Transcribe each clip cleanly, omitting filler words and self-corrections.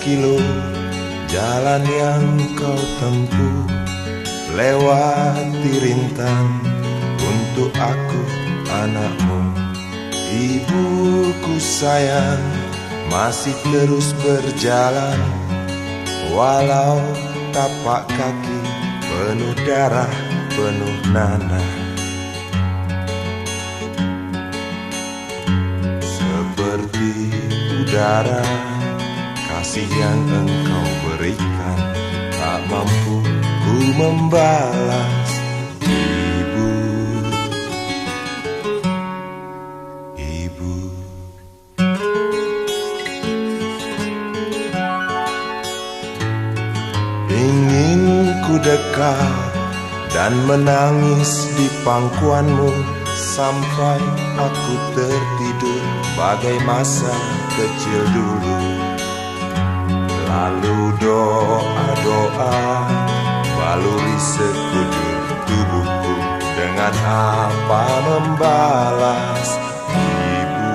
kilo jalan yang kau tempuh, lewati rintang untuk aku anakmu. Ibuku sayang masih terus berjalan, walau tapak kaki penuh darah, penuh nanah. Seperti udara, kasih yang engkau berikan tak mampu ku membalas. Ibu, ibu. Ingin ku dekat dan menangis di pangkuanmu sampai aku tertidur bagai masa kecil dulu. Lalu doa-doa baluri sekujur tubuhku, dengan apa membalas. Ibu,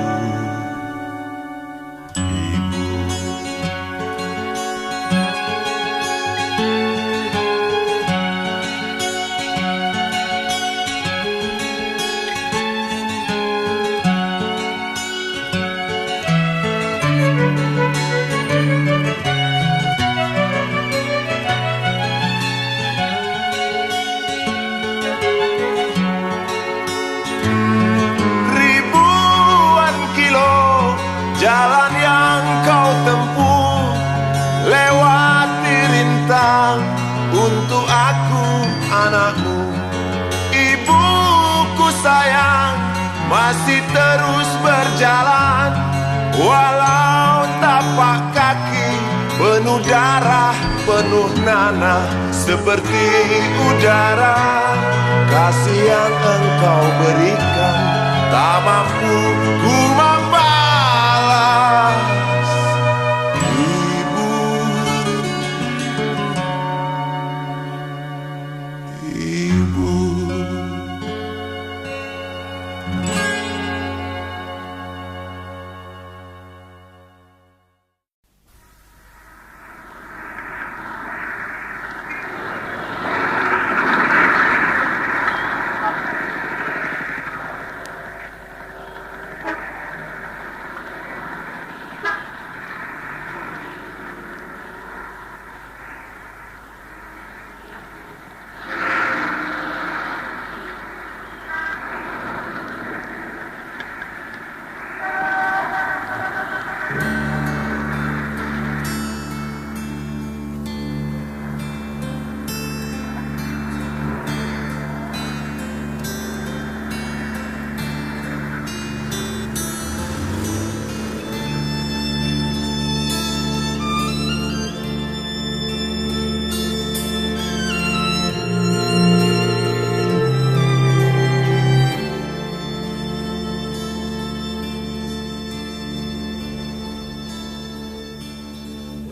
ibu. Jalan yang kau tempuh, lewati rintang untuk aku anakmu. Ibuku sayang masih terus berjalan, walau tapak kaki penuh darah, penuh nanah. Seperti udara, kasih yang engkau berikan tak mampu ku membalas. Ibu, ibu.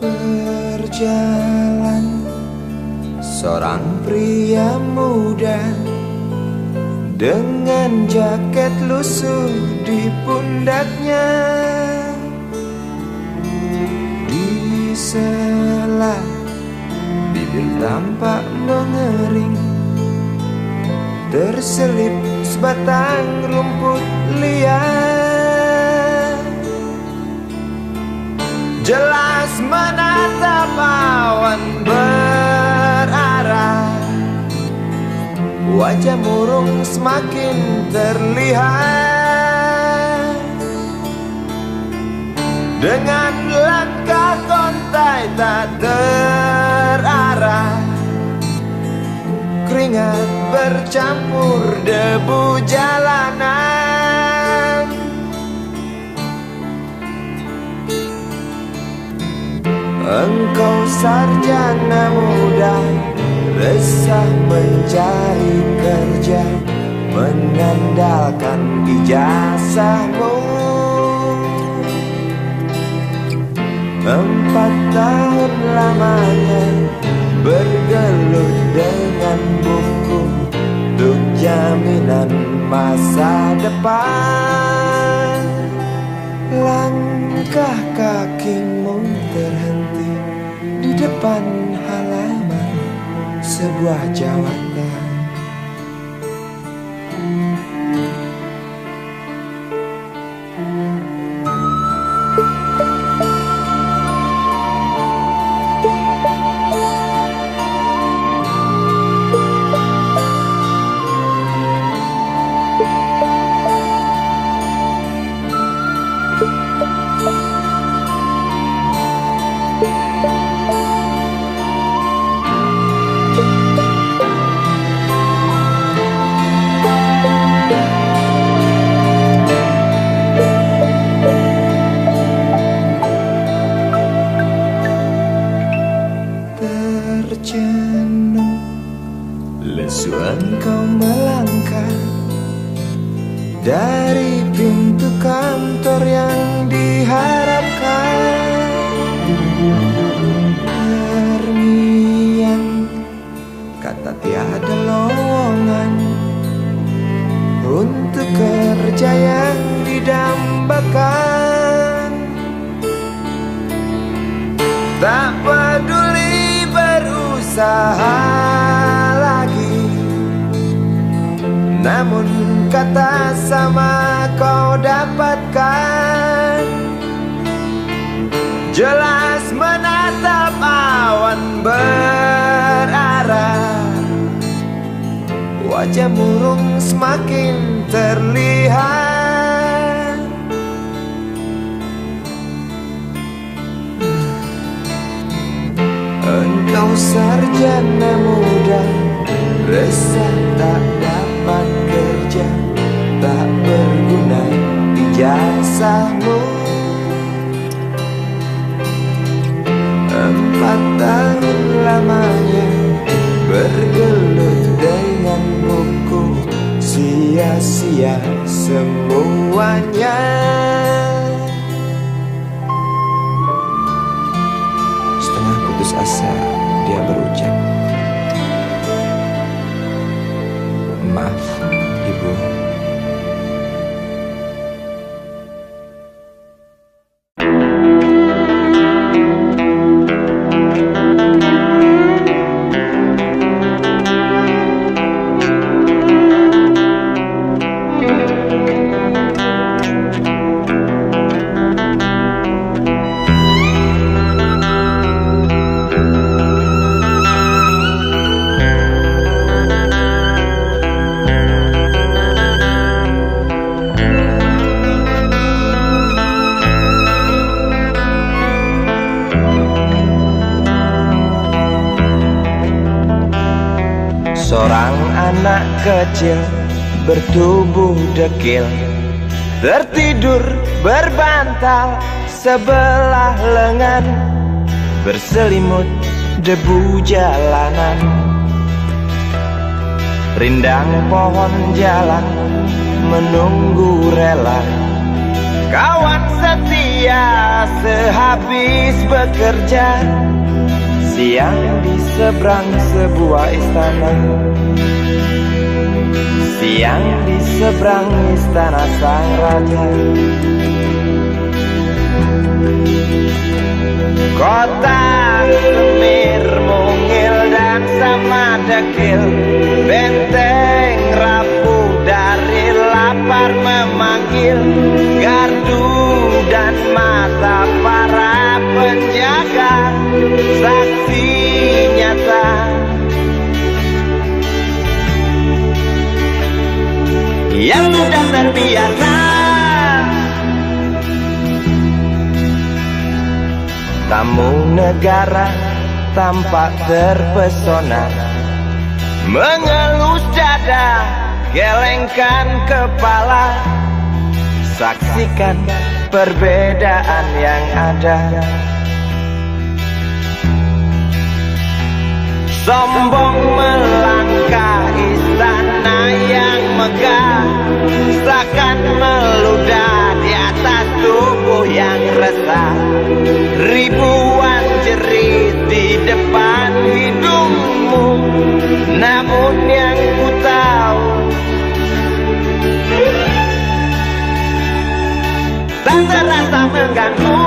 Berjalan seorang pria muda dengan jaket lusuh di pundaknya. Di sela bibir tampak mengering, terselip sebatang rumput liar. Jelas menatap awan berarah, wajah murung semakin terlihat. Dengan langkah kontai tak terarah, keringat bercampur debu jalanan. Engkau sarjana muda, resah mencari kerja, mengandalkan ijazahmu. 4 tahun lamanya bergelut dengan buku untuk jaminan masa depan. Langkah kakimu terhenti depan halaman sebuah jawatan. Terjenuh lesu engkau melangkah dari pintu kantor yang diharapkan. Terngiang kata tiada lowongan untuk kerja yang didambakan. Tak peduli berusaha lagi, namun kata sama kau dapatkan. Jelas menatap awan berarah, wajah murung semakin terlihat. Engkau sarjana muda, resah tak dapat kerja, tak berguna ijazahmu. 4 tahun lamanya bergelut dengan buku, sia-sia semuanya. Setengah putus asa dia berucap, "Maaf, Ibu." Seorang anak kecil bertubuh dekil tertidur berbantal sebelah lengan, berselimut debu jalanan. Rindang pohon jalan menunggu rela, kawan setia sehabis bekerja. Siang di seberang sebuah istana, siang di seberang istana sang raja. Kota Semir mungil dan sama dekil, benteng rapuh dari lapar memanggil. Gardu dan mata para penjaga, saksi nyata yang sudah terbiasa. Tamu negara tampak terpesona, mengelus dada, gelengkan kepala. Saksikan perbedaan yang ada. Sombong melangkah istana yang megah, seakan meludah di atas tubuh yang resah. Ribuan jerit di depan hidungmu, namun yang ku tahu tak terasa mengganggu.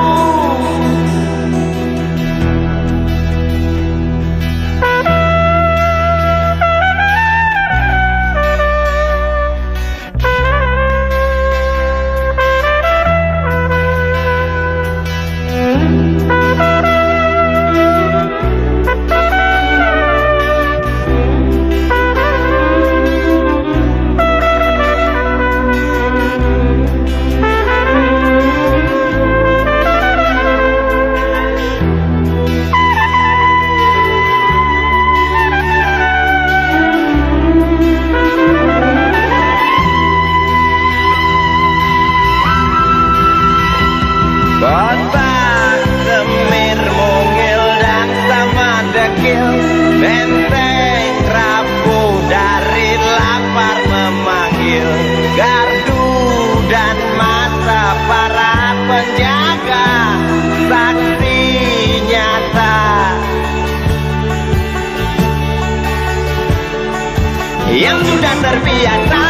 yang sudah terbiasa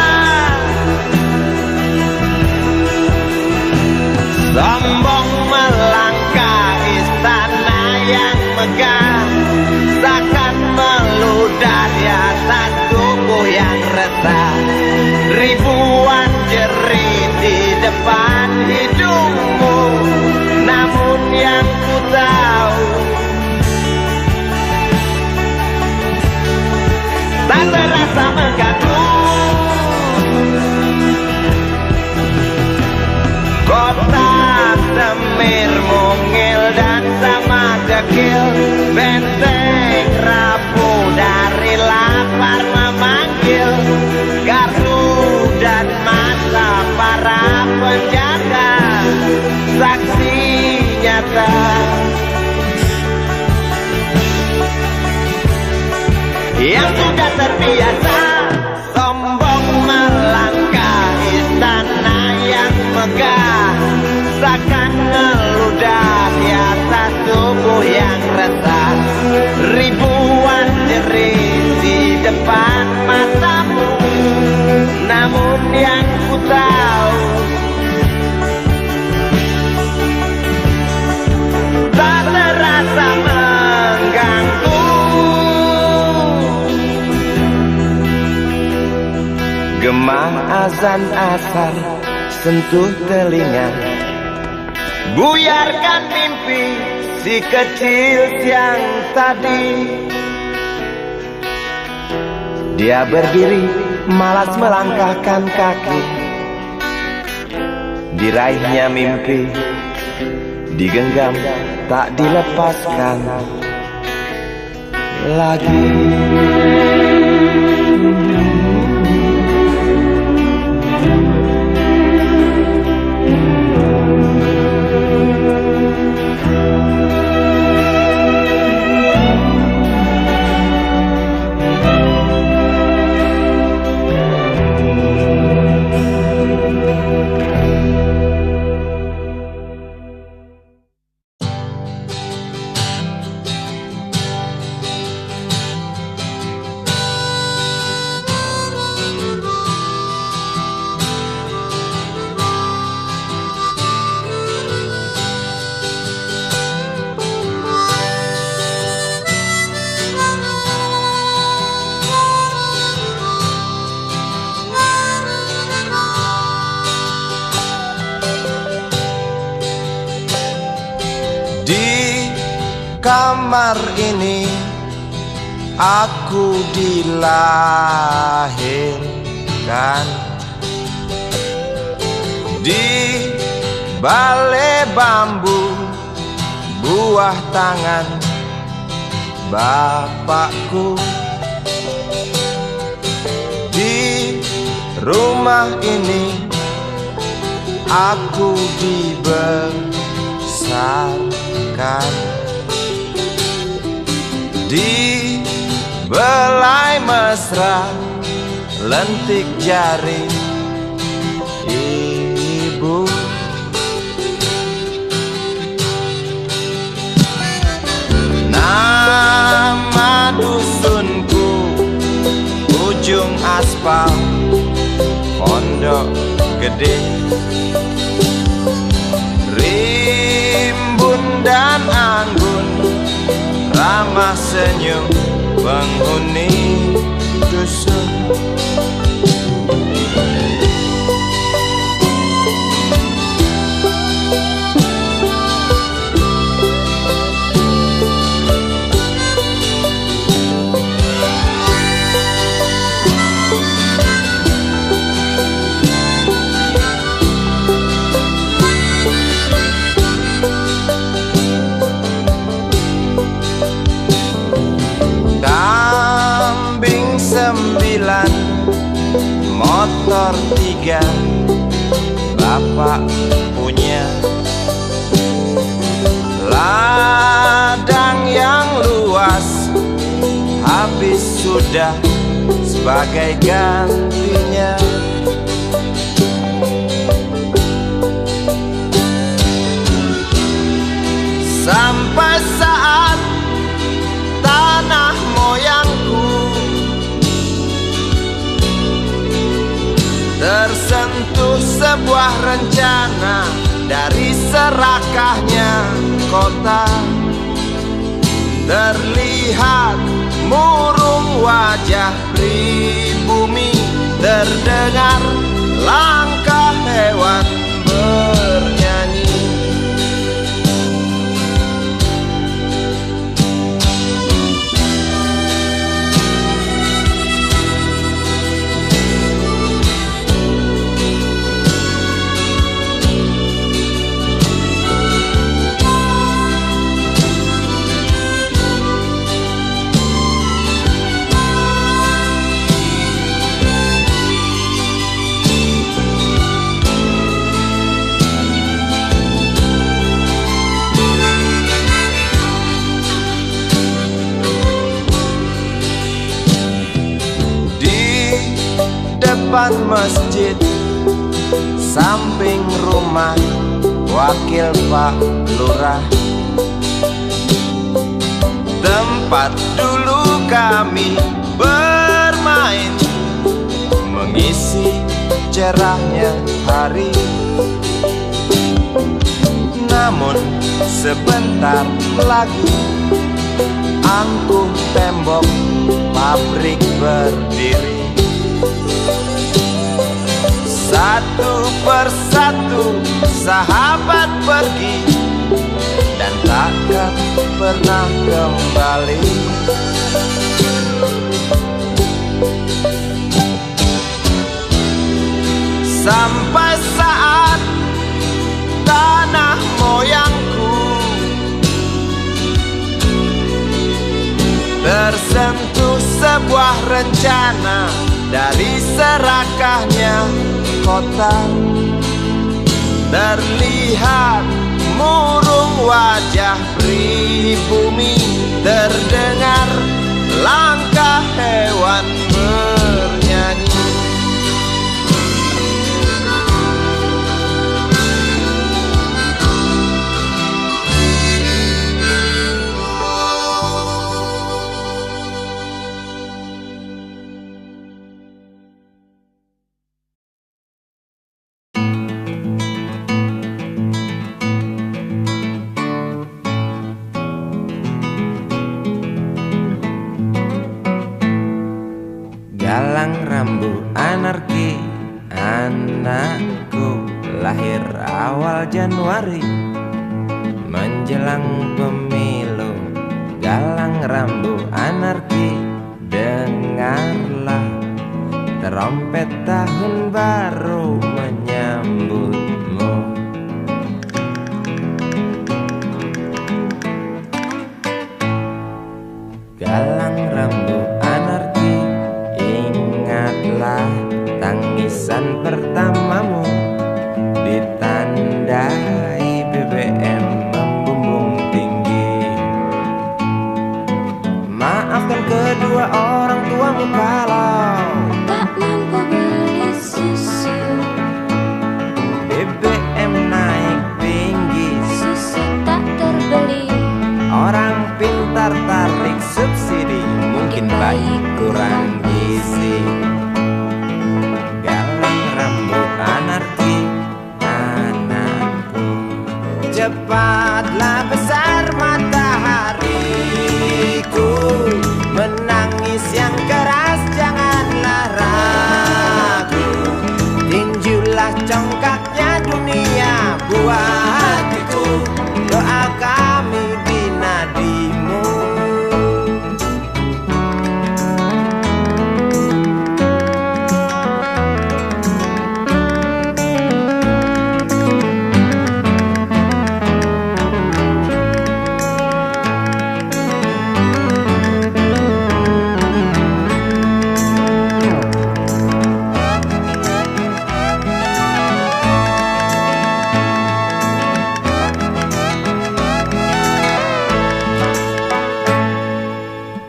sombong melangkah istana yang megah, takkan meludah di atas tubuh yang resah. Ribuan jerit di depan hidungmu, namun yang ku tahu tak terasa mengganggu. Kota Semir mungil dan sama dekil, benteng rapuh dari lapar memanggil. Gardu dan mata para penjaga, saksi nyata yang sudah terbiasa sombong melangkah istana yang megah, takkan meludah di atas tubuh yang resah. Ribuan jerit di depan matamu, namun yang ku tahu tak terasa mengganggu. Gemah azan asar sentuh telinga, buyarkan mimpi si kecil siang tadi. Dia berdiri malas melangkahkan kaki, diraihnya mimpi digenggam tak dilepaskan lagi. Kamar ini aku dilahirkan, di balai bambu buah tangan bapakku. Di rumah ini aku dibesarkan, di belai mesra lentik jari ibu. Nama dusunku ujung aspal Pondok Gede, rimbun dan anggun ramah senyum penghuni dusun. Motor 3 bapak punya, ladang yang luas habis sudah sebagai gantinya. Sampai saat tanah moyangku sebuah rencana dari serakahnya kota. Terlihat murung wajah pribumi, terdengar langkah hewan bernyanyi. Depan masjid, samping rumah wakil Pak Lurah, tempat dulu kami bermain, mengisi cerahnya hari. Namun sebentar lagi angkuh tembok pabrik berdiri. Satu persatu sahabat pergi dan takkan pernah kembali. Sampai saat tanah moyangku tersentuh sebuah rencana dari serakahnya kota. Terlihat murung wajah pribumi, terdengar langkah hewan bernyanyi. Galang rambu anarki, anakku lahir awal Januari menjelang pemilu. Galang rambu anarki, dengarlah terompet tahun baru menyambutmu. Galang rambu anarki, ingatlah tangisan pertamamu, ditandai BBM membumbung tinggi. Maafkan kedua orang tuamu kalau tak mampu beli susu. BBM naik tinggi, Susu tak terbeli. orang pintar tarik subsidi, mungkin baik kurang gizi. Galang rambut anarki, anakku, cepatlah besar matahariku. Menangis yang keras janganlah ragu, tinjulah congkaknya dunia buat hatiku. Doa kami di nadimu.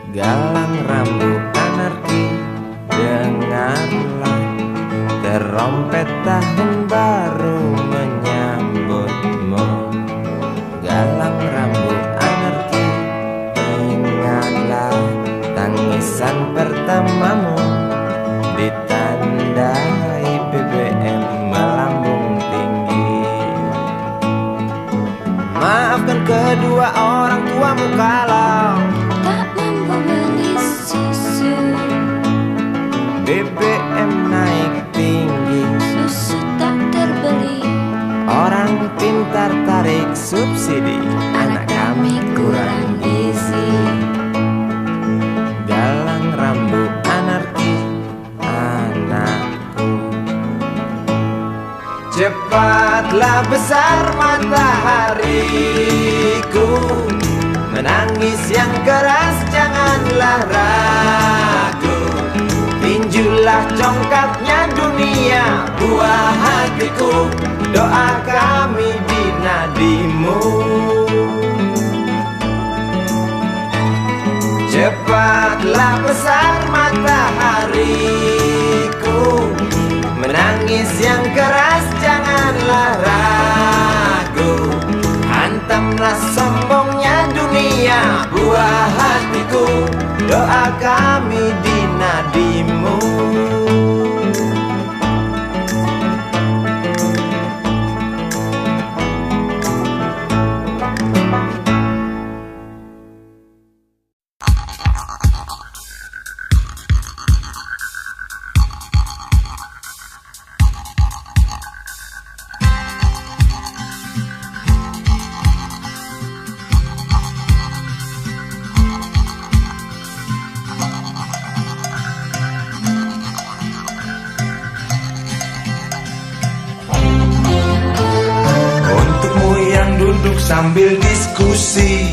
Galang rambut anarki, dengarlah terompet tahun baru menyambutmu. Galang rambut anarki, ingatlah tangisan pertamamu, ditandai BBM melambung BBM naik tinggi, susu tak terbeli. orang pintar tarik subsidi, Anak kami kurang gizi. galang rambut anarki anakku. Cepatlah besar matahariku, menangis yang keras janganlah ragu. Tinjulah congkaknya dunia, buah hatiku, doa kami di nadimu. Cepatlah besar matahariku, menangis yang keras janganlah ragu. Hantamlah sombongnya dunia, buah hatiku, doa kami di nadimu. Sambil diskusi,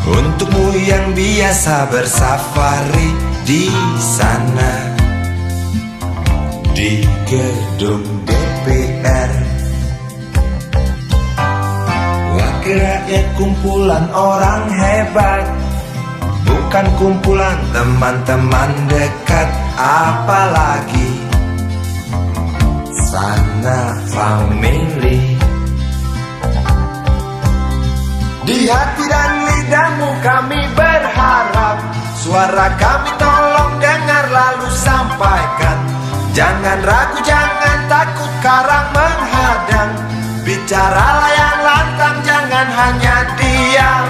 untukmu yang biasa bersafari di sana, di gedung DPR. Wakil rakyat kumpulan orang hebat, bukan kumpulan teman-teman dekat, apalagi sana family. Di hati dan lidahmu kami berharap, suara kami tolong dengar lalu sampaikan. Jangan ragu, jangan takut karang menghadang, bicaralah yang lantang, jangan hanya diam.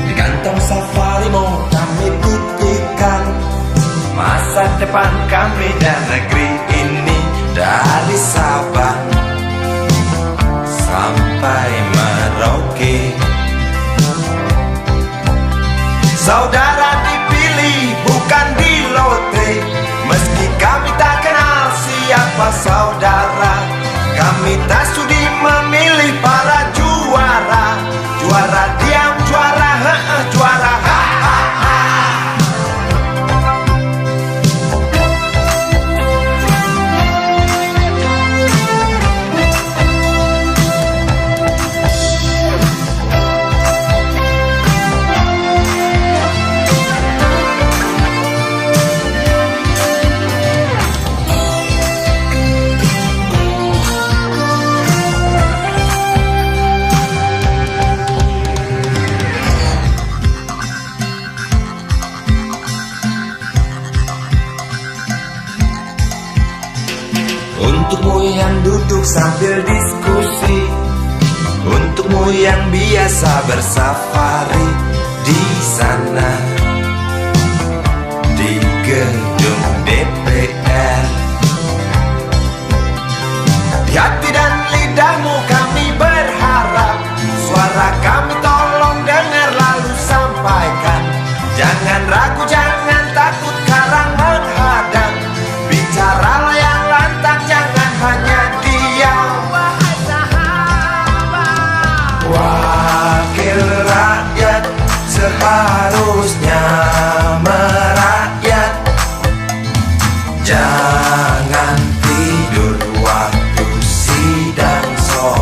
Di kantong safarimu kami titipkan masa depan kami dan negeri ini, dari Sabang sampai Merauke. Saudara dipilih bukan di lotre, meski kami tak kenal siapa saudara. Kami tak sudi memilih para juara, juara diam, juara juara untukmu yang duduk sambil diskusi, untukmu yang biasa bersafari di sana, di gedung DPR. Di hati dan lidahmu kami berharap, suara kami tolong dengar lalu sampaikan. Jangan ragu, jangan takut karang menghadang, bicaralah yang lantang, jangan hanya diam. Wakil rakyat seharusnya merakyat, jangan tidur waktu sidang sore.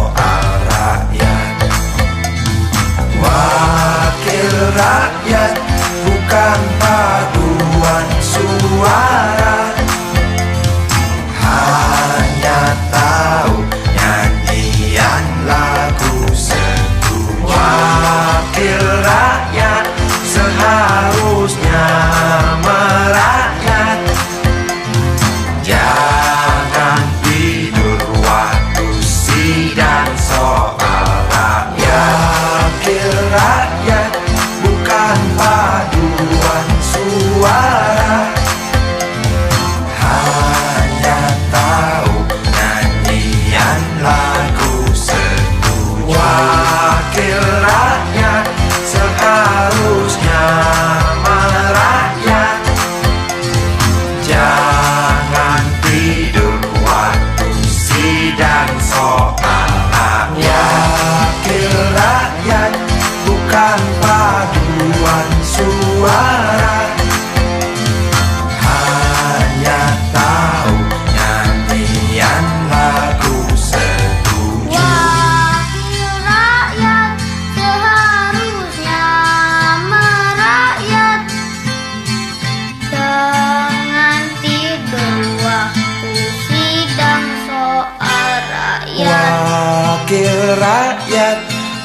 rakyat,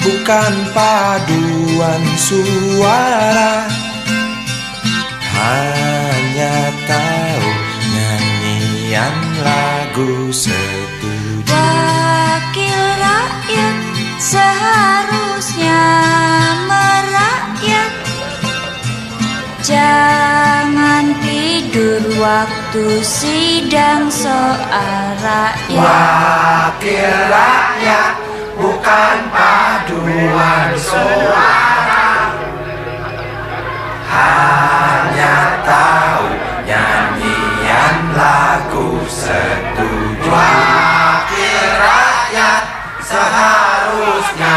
bukan paduan suara. Hanya tahu nyanyian lagu setuju. Wakil rakyat seharusnya merakyat. Jangan tidur waktu sidang soal rakyat. Wakil rakyat, bukan paduan suara. Hanya tahu nyanyian lagu setuju. Wakil rakyat seharusnya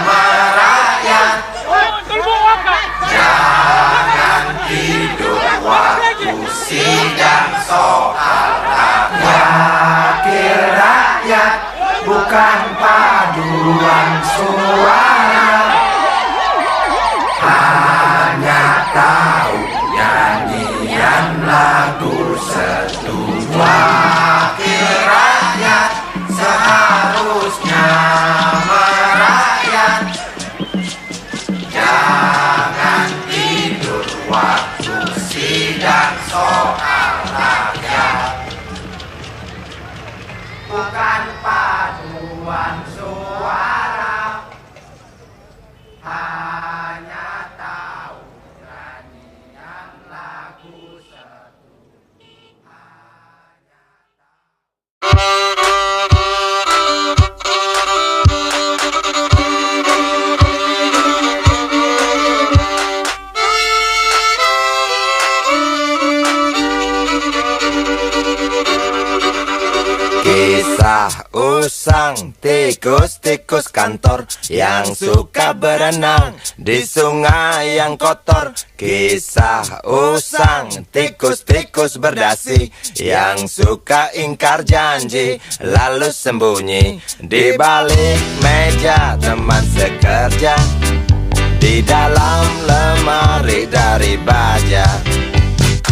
merakyat. Jangan tidur waktu sidang soal rakyat. Wakil rakyat, bukan paduan suara. Hanya tahu nyanyian lagu setuju. Wakil rakyat seharusnya merakyat. Jangan tidur waktu sidang soal rakyat. Bukan paduan suara. Hanya tahu nyanyian lagu setuju. Kisah usang tikus-tikus kantor yang suka berenang di sungai yang kotor. Kisah usang tikus-tikus berdasi yang suka ingkar janji lalu sembunyi di balik meja teman sekerja, di dalam lemari dari baja.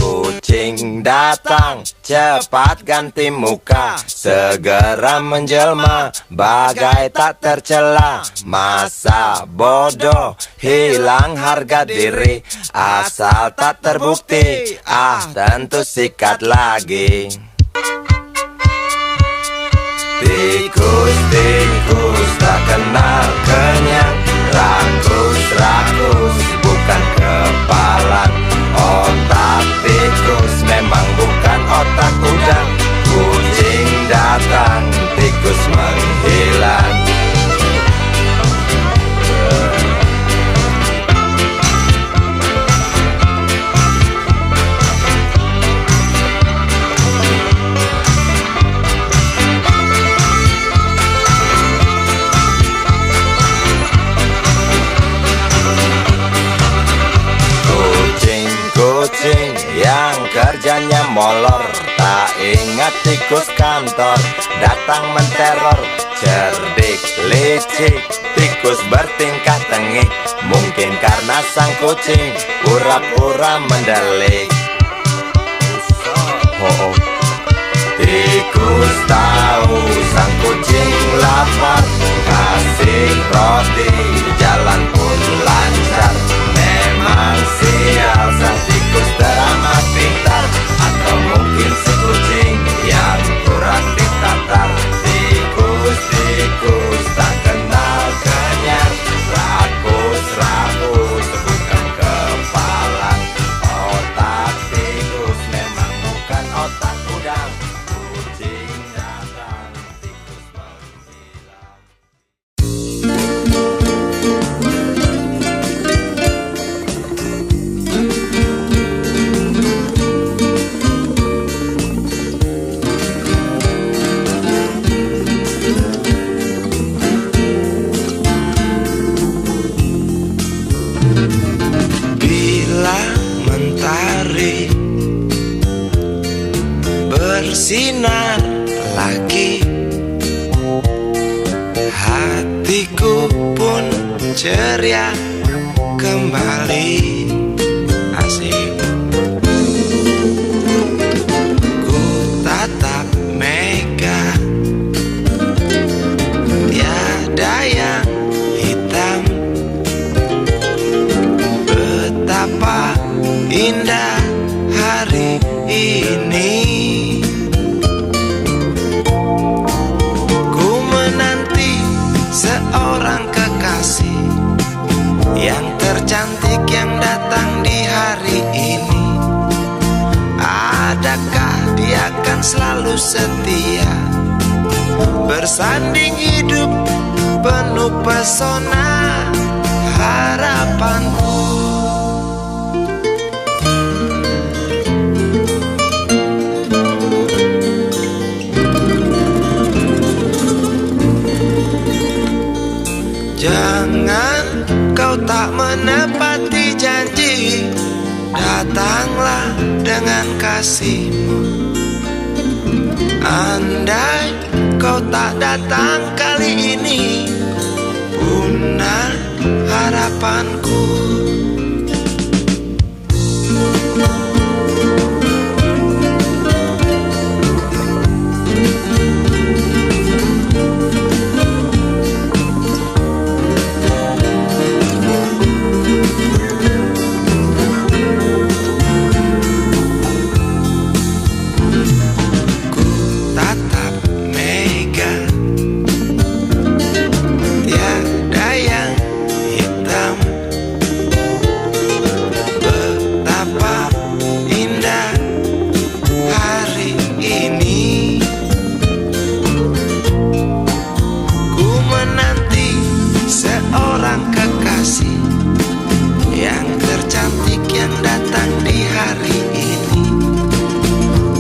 Kucing datang, cepat ganti muka, segera menjelma, bagai tak tercela. Masa bodoh, hilang harga diri, asal tak terbukti, tentu sikat lagi. Tikus-tikus tak kenal kenyang, rakus-rakus bukan kepalan. Otak tikus memang bukan otak udang. Kucing datang, tikus menghilang. Kucing yang kerjanya molor, tak ingat tikus kantor, datang menteror. Cerdik, licik, tikus bertingkah tengik, mungkin karena sang kucing pura-pura mendelik. Tikus tahu sang kucing lapar, kasih roti, jalan pun lancar. Memang sial sang tikus teramat pintar, atau mungkin si kucing yang kurang ditatar. Tikus-tikus tak kenal kenyang, rakus-rakus bukan kepalang. Otak tikus memang bukan otak udang. Kucing datang, tikus menghilang. bersinar lagi, hatiku pun ceria kembali. Asik. Ku tatap Mega, tiada seorang kekasih yang tercantik yang datang di hari ini. Adakah dia akan selalu setia bersanding hidup penuh pesona harapanku? Jangan kau tak menepati janji, datanglah dengan kasihmu. Andai kau tak datang kali ini, punah harapanku. Yang tercantik yang datang di hari ini.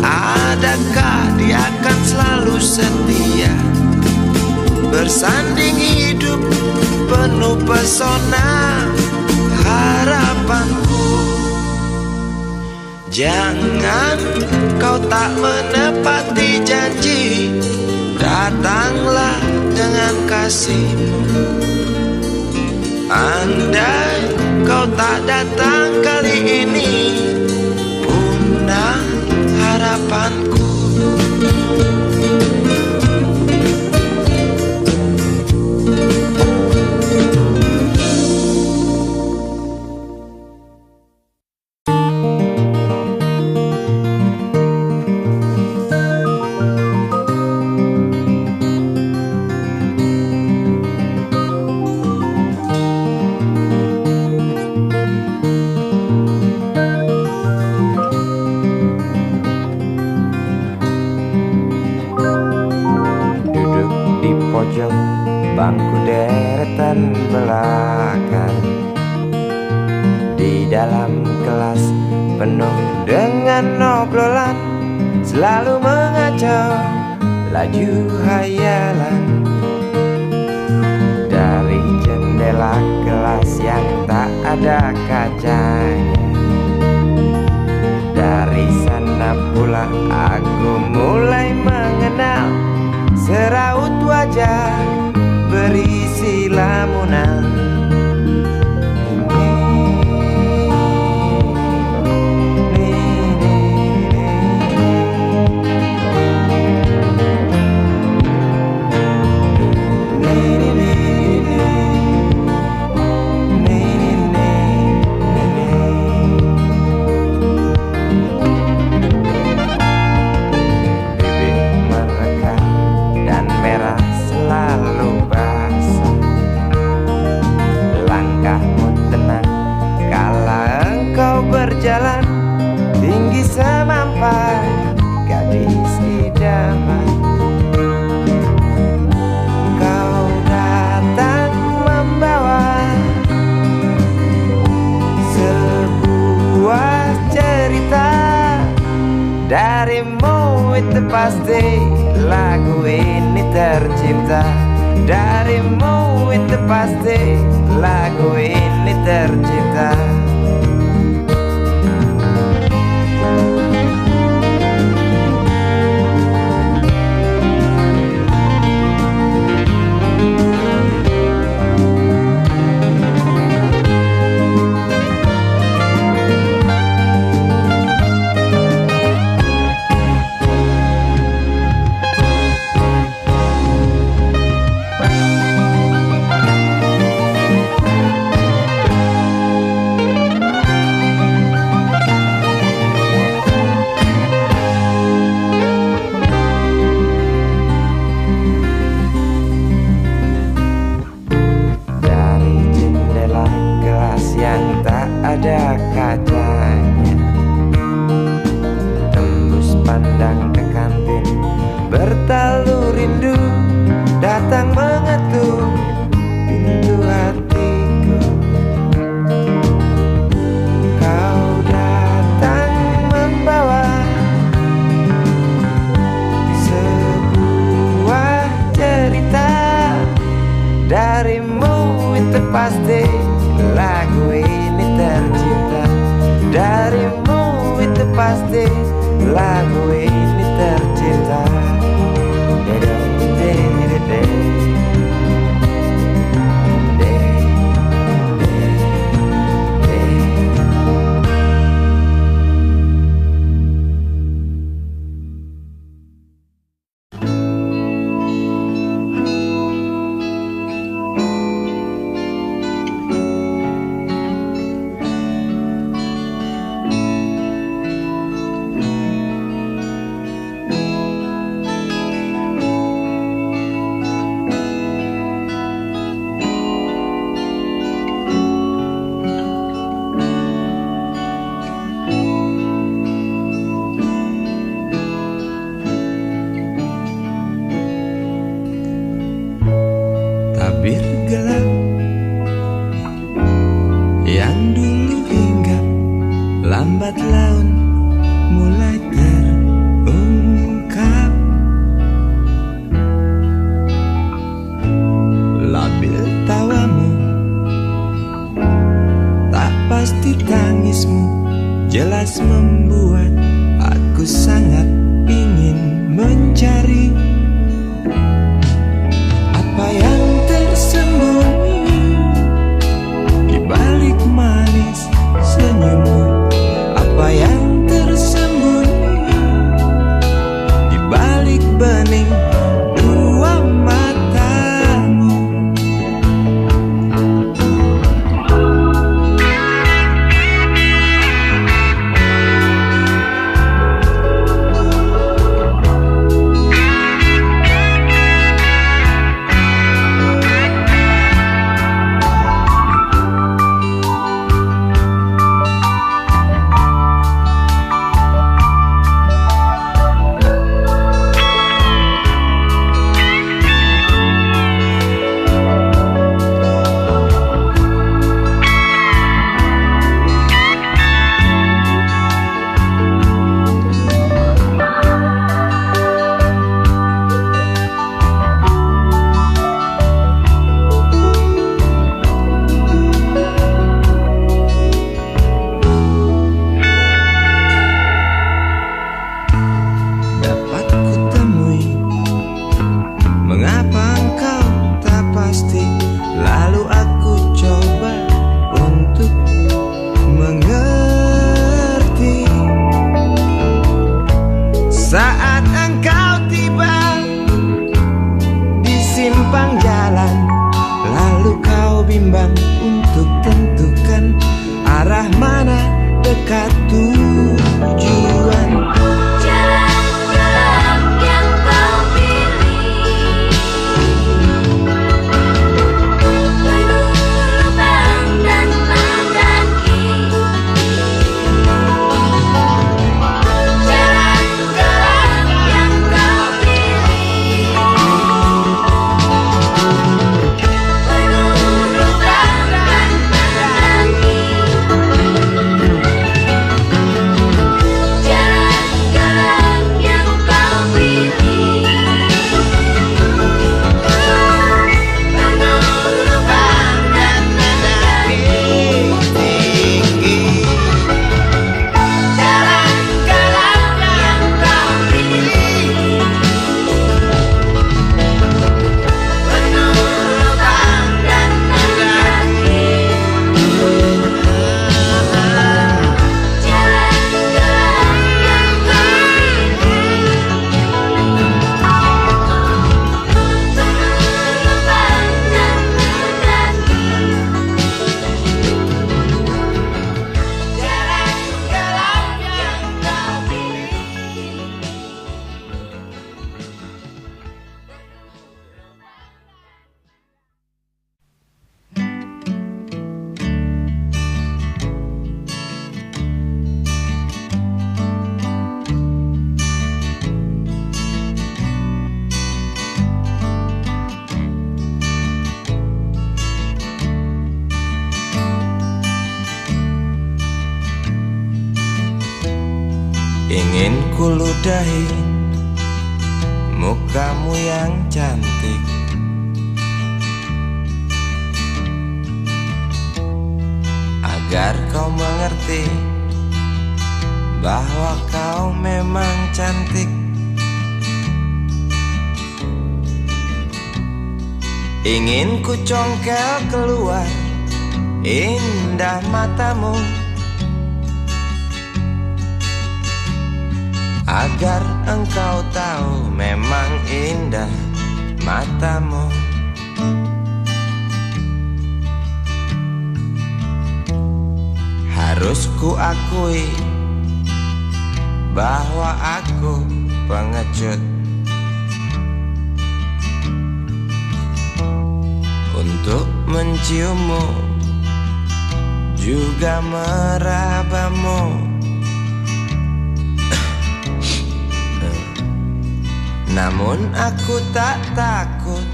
Adakah dia akan selalu setia bersanding hidup penuh pesona harapanku? Jangan kau tak menepati janji, datanglah dengan kasihmu. Andai kau tak datang kali ini, punah harapanku. Bangku deretan belakang di dalam kelas penuh dengan obrolan, selalu mengacau laju hayalan. Dari jendela kelas yang tak ada kacanya, dari sana pula aku mulai mengenal seraut wajah berisi lamunan. Bibir mereka dan merah selalu basah. Langkahmu tenang kala engkau berjalan, tinggi semampai gadis idaman. Kau datang membawa sebuah cerita, darimu itu pasti lagu ini tercipta. Darimu itu pasti lagu ini tercipta. darimu itu pasti lagu ini tercipta. Darimu itu pasti lagu ini tercipta. Tabir gelap yang dulu hinggap, lambat laun mulai terungkap. Labil tawamu, tak pasti tangismu, jelas membuat aku sangat ingin mencari apa yang tersembunyi di balik manis senyummu. Apa yang tersembunyi di balik bening dua matamu. Mengapa engkau tak pasti? Lalu aku coba untuk mengerti. Saat engkau tiba di simpang jalan, lalu kau bimbang untuk tentukan arah mana dekat tujuan. Ingin kuludahi mukamu yang cantik, agar kau mengerti bahwa kau memang cantik. Ingin ku congkel keluar indah matamu, agar engkau tahu memang indah matamu. Harus ku akui bahwa aku pengecut. Untuk menciummu juga merabamu, namun aku tak takut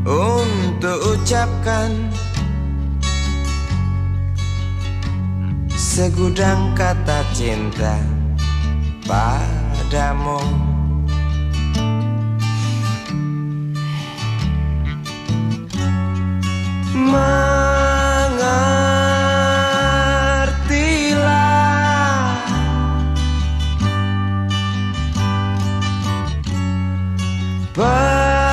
untuk ucapkan segudang kata cinta padamu. Mengertilah perempuanku,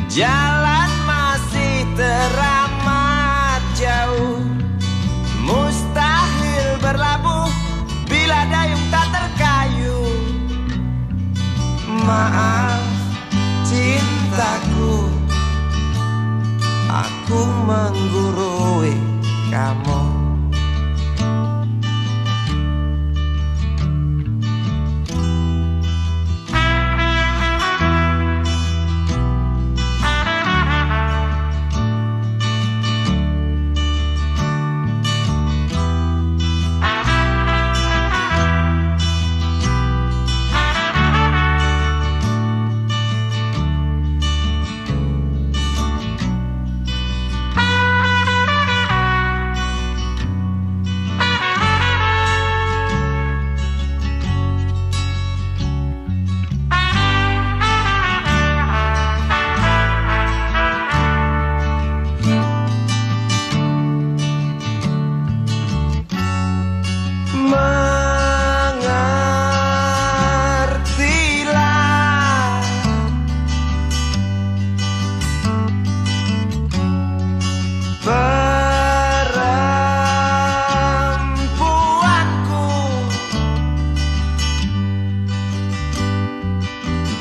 jalan masih teramat jauh, mustahil berlabuh bila dayung tak terkayu. Maaf cintaku, aku menggurui kamu.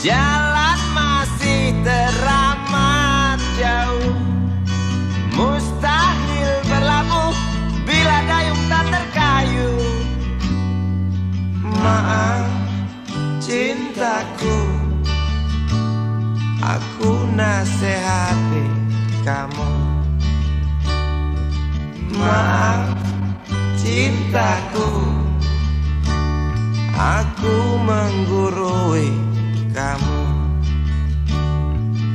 Jalan masih teramat jauh, mustahil berlabuh bila dayung tak terkayu. Maaf cintaku, aku nasihati kamu. Maaf cintaku, aku menggurui